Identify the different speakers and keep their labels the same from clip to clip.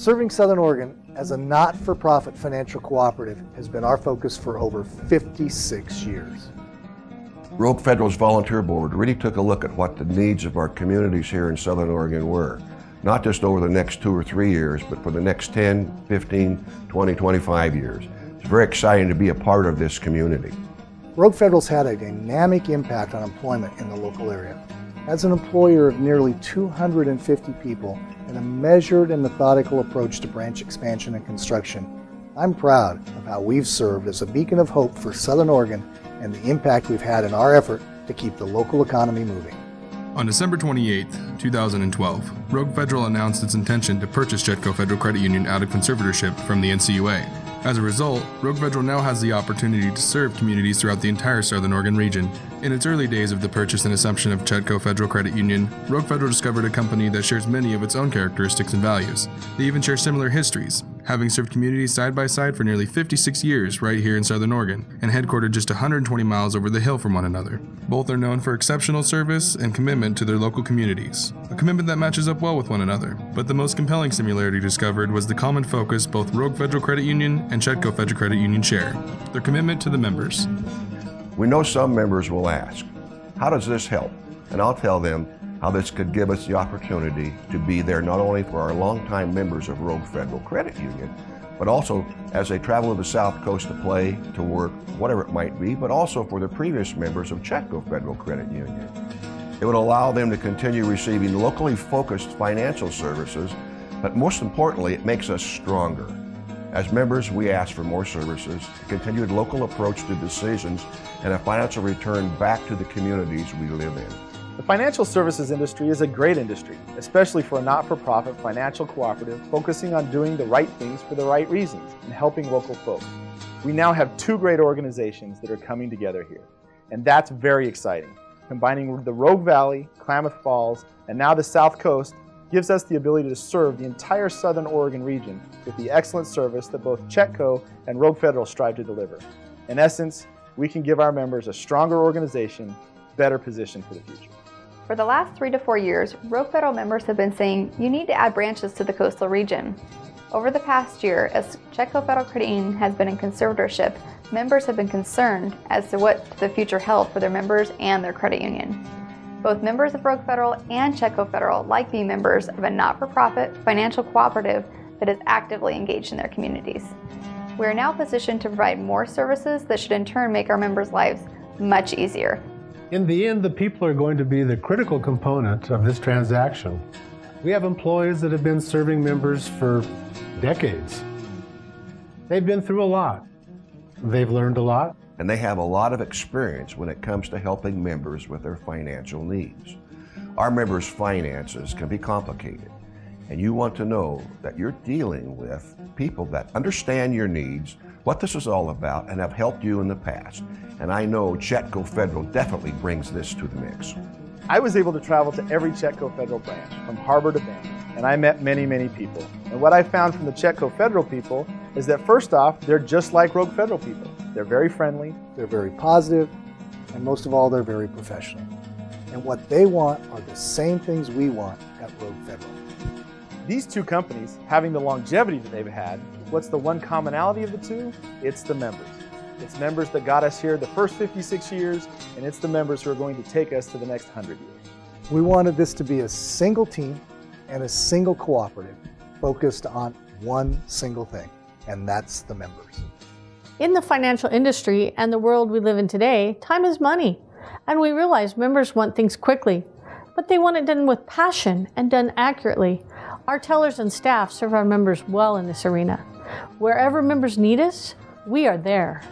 Speaker 1: Serving Southern Oregon as a not-for-profit financial cooperative has been our focus for over 56 years.
Speaker 2: Rogue Federal's volunteer board really took a look at what the needs of our communities here in Southern Oregon were, not just over the next 2 or 3 years, but for the next 10, 15, 20, 25 years. It's very exciting to be a part of this community.
Speaker 1: Rogue Federal's had a dynamic impact on employment in the local area. As an employer of nearly 250 people and a measured and methodical approach to branch expansion and construction, I'm proud of how we've served as a beacon of hope for Southern Oregon and the impact we've had in our effort to keep the local economy moving.
Speaker 3: On December 28, 2012, Rogue Federal announced its intention to purchase Chetco Federal Credit Union out of conservatorship from the NCUA. As a result, Rogue Federal now has the opportunity to serve communities throughout the entire Southern Oregon region. In its early days of the purchase and assumption of Chetco Federal Credit Union, Rogue Federal discovered a company that shares many of its own characteristics and values. They even share similar histories, having served communities side by side for nearly 56 years right here in Southern Oregon, and headquartered just 120 miles over the hill from one another. Both are known for exceptional service and commitment to their local communities, a commitment that matches up well with one another. But the most compelling similarity discovered was the common focus both Rogue Federal Credit Union and Chetco Federal Credit Union share, their commitment to the members.
Speaker 2: We know some members will ask, how does this help? And I'll tell them how this could give us the opportunity to be there not only for our longtime members of Rogue Federal Credit Union, but also as they travel to the South Coast to play, to work, whatever it might be, but also for the previous members of Chetco Federal Credit Union. It would allow them to continue receiving locally focused financial services, but most importantly, it makes us stronger. As members, we ask for more services, a continued local approach to decisions, and a financial return back to the communities we live in.
Speaker 4: The financial services industry is a great industry, especially for a not-for-profit financial cooperative focusing on doing the right things for the right reasons and helping local folks. We now have 2 great organizations that are coming together here, and that's very exciting. Combining the Rogue Valley, Klamath Falls, and now the South Coast gives us the ability to serve the entire Southern Oregon region with the excellent service that both Chetco and Rogue Federal strive to deliver. In essence, we can give our members a stronger organization, better positioned for the future.
Speaker 5: For the last 3 to 4 years, Rogue Federal members have been saying you need to add branches to the coastal region. Over the past year, as Chetco Federal Credit Union has been in conservatorship, members have been concerned as to what the future held for their members and their credit union. Both members of Rogue Federal and Chetco Federal like being members of a not-for-profit financial cooperative that is actively engaged in their communities. We are now positioned to provide more services that should in turn make our members' lives much easier.
Speaker 6: In the end, the people are going to be the critical component of this transaction. We have employees that have been serving members for decades. They've been through a lot. They've learned a lot.
Speaker 2: And they have a lot of experience when it comes to helping members with their financial needs. Our members' finances can be complicated, and you want to know that you're dealing with people that understand your needs, what this is all about, and have helped you in the past. And I know Chetco Federal definitely brings this to the mix.
Speaker 4: I was able to travel to every Chetco Federal branch, from harbor to bend, and I met many, many people. And what I found from the Chetco Federal people is that first off, they're just like Rogue Federal people. They're very friendly,
Speaker 1: They're very positive, and most of all, they're very professional. And what they want are the same things we want at Rogue Federal.
Speaker 4: These 2 companies, having the longevity that they've had, what's the one commonality of the 2? It's the members. It's members that got us here the first 56 years, and it's the members who are going to take us to the next 100 years.
Speaker 1: We wanted this to be a single team and a single cooperative focused on one single thing, and that's the members.
Speaker 7: In the financial industry and the world we live in today, time is money. And we realize members want things quickly, but they want it done with passion and done accurately. Our tellers and staff serve our members well in this arena. Wherever members need us, we are there.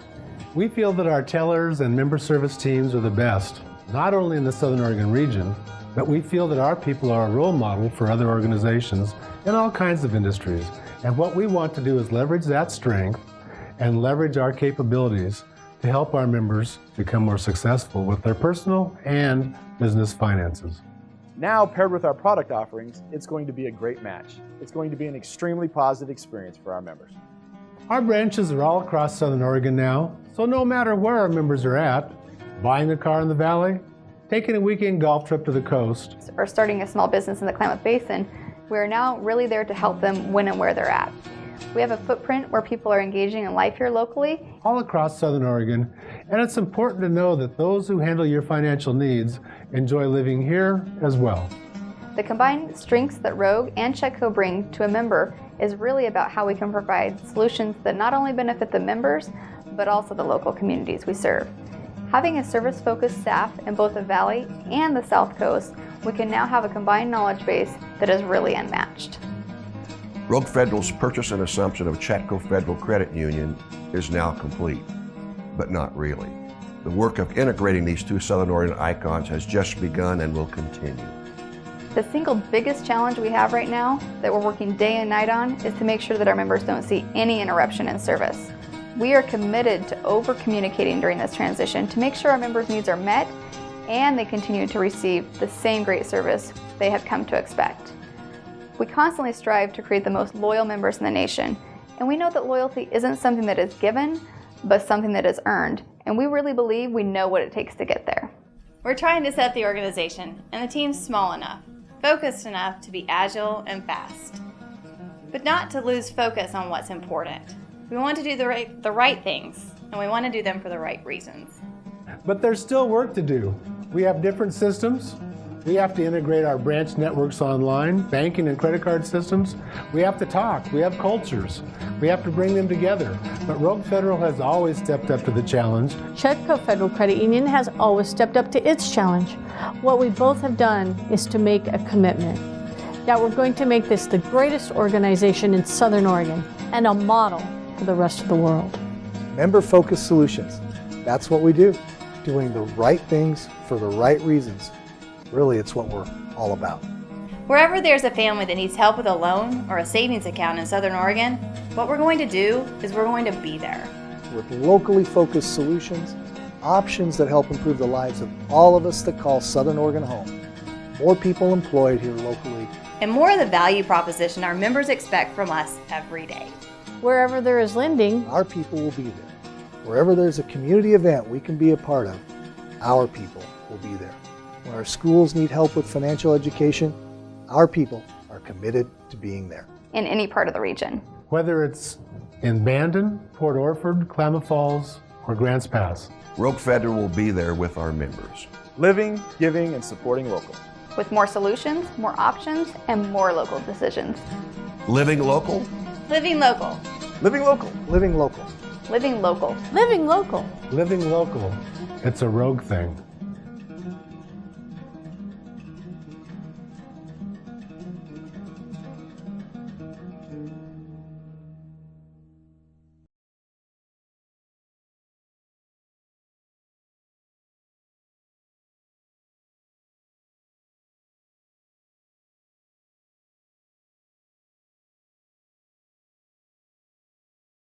Speaker 6: We feel that our tellers and member service teams are the best, not only in the Southern Oregon region, but we feel that our people are a role model for other organizations in all kinds of industries. And what we want to do is leverage that strength and leverage our capabilities to help our members become more successful with their personal and business finances.
Speaker 4: Now, paired with our product offerings, it's going to be a great match. It's going to be an extremely positive experience for our members.
Speaker 6: Our branches are all across Southern Oregon now, so no matter where our members are at, buying a car in the valley, taking a weekend golf trip to the coast,
Speaker 5: Or starting a small business in the Klamath Basin, We are now really there to help them when and where they're at. We have a footprint where people are engaging in life here locally.
Speaker 6: All across Southern Oregon, and it's important to know that those who handle your financial needs enjoy living here as well.
Speaker 5: The combined strengths that Rogue and Chetco bring to a member is really about how we can provide solutions that not only benefit the members, but also the local communities we serve. Having a service-focused staff in both the Valley and the South Coast, we can now have a combined knowledge base that is really unmatched.
Speaker 2: Rogue Federal's purchase and assumption of Chetco Federal Credit Union is now complete, but not really. The work of integrating these two Southern Oregon icons has just begun and will continue.
Speaker 5: The single biggest challenge we have right now that we're working day and night on is to make sure that our members don't see any interruption in service. We are committed to over-communicating during this transition to make sure our members' needs are met and they continue to receive the same great service they have come to expect. We constantly strive to create the most loyal members in the nation, and we know that loyalty isn't something that is given, but something that is earned, and we really believe we know what it takes to get there.
Speaker 8: We're trying to set the organization and the team small enough, focused enough to be agile and fast, but not to lose focus on what's important. We want to do the right things, and we want to do them for the right reasons.
Speaker 6: But there's still work to do. We have different systems. We have to integrate our branch networks online, banking and credit card systems. We have to talk. We have cultures. We have to bring them together. But Rogue Federal has always stepped up to the challenge.
Speaker 7: Chetco Federal Credit Union has always stepped up to its challenge. What we both have done is to make a commitment that we're going to make this the greatest organization in Southern Oregon and a model for the rest of the world.
Speaker 1: Member-focused solutions. That's what we do. Doing the right things for the right reasons. Really, it's what we're all about.
Speaker 8: Wherever there's a family that needs help with a loan or a savings account in Southern Oregon, what we're going to do is we're going to be there.
Speaker 1: With locally focused solutions, options that help improve the lives of all of us that call Southern Oregon home. More people employed here locally.
Speaker 8: And more of the value proposition our members expect from us every day.
Speaker 7: Wherever there is lending,
Speaker 1: Our people will be there. Wherever there's a community event we can be a part of, our people will be there. When our schools need help with financial education, our people are committed to being there.
Speaker 5: In any part of the region.
Speaker 6: Whether it's in Bandon, Port Orford, Klamath Falls, or Grants Pass.
Speaker 2: Rogue Federal will be there with our members.
Speaker 4: Living, giving, and supporting local.
Speaker 5: With more solutions, more options, and more local decisions.
Speaker 2: Living local?
Speaker 8: Living local.
Speaker 4: Living local.
Speaker 1: Living local.
Speaker 5: Living local.
Speaker 7: living local.
Speaker 6: Living local. It's a Rogue thing.